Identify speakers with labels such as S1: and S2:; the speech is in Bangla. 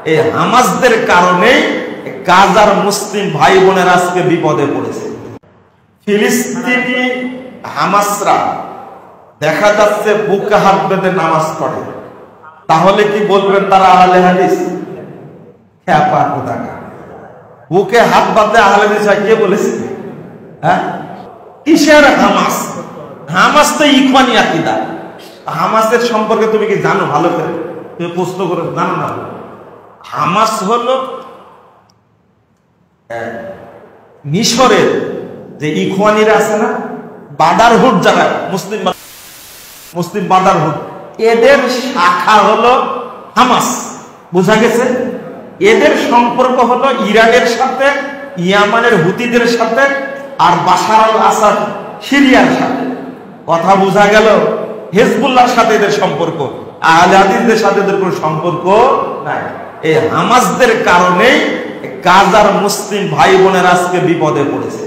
S1: এই হামাসদের কারণে গাজার মুসলিম ভাই বোনের আজকে বিপদে পড়েছে। ফিলিস্তিনি হামাসরা দেখা যাচ্ছে বুকে হাত বেঁধে নামাজ পড়ে, তাহলে কি বলবেন তারা আহলে হাদিস? খ্যাপা কোথাকার। বুকে হাত বাঁধে আহলে হাদিস কে বলেছে? হ্যাঁ, কিসের হামাস? হামাস তো ইখওয়ানি আকীদা। হামাসের সম্পর্কে তুমি কি জানো? ভালো করে তুমি প্রশ্ন করে জানো না? হামাস হলো মিশরের যে ইখওয়ানিরা আছে না, ব্রাদারহুড, যারা মুসলিম ব্রাদারহুড, এদের শাখা হলো হামাস। বোঝা গেছে? এদের সম্পর্ক হলো ইরানের সাথে, ইয়ামানের হুতিদের সাথে, আর বাশার আল আসাদ সিরিয়ার সাথে। কথা বোঝা গেল? হিজবুল্লাহর সাথে এদের সম্পর্ক, আহলে হাদিসদের সাথে এদের কোনো সম্পর্ক নাই। এই হামাসদের কারণেই গাজার মুসলিম ভাই বোনের আজকে বিপদে পড়েছে।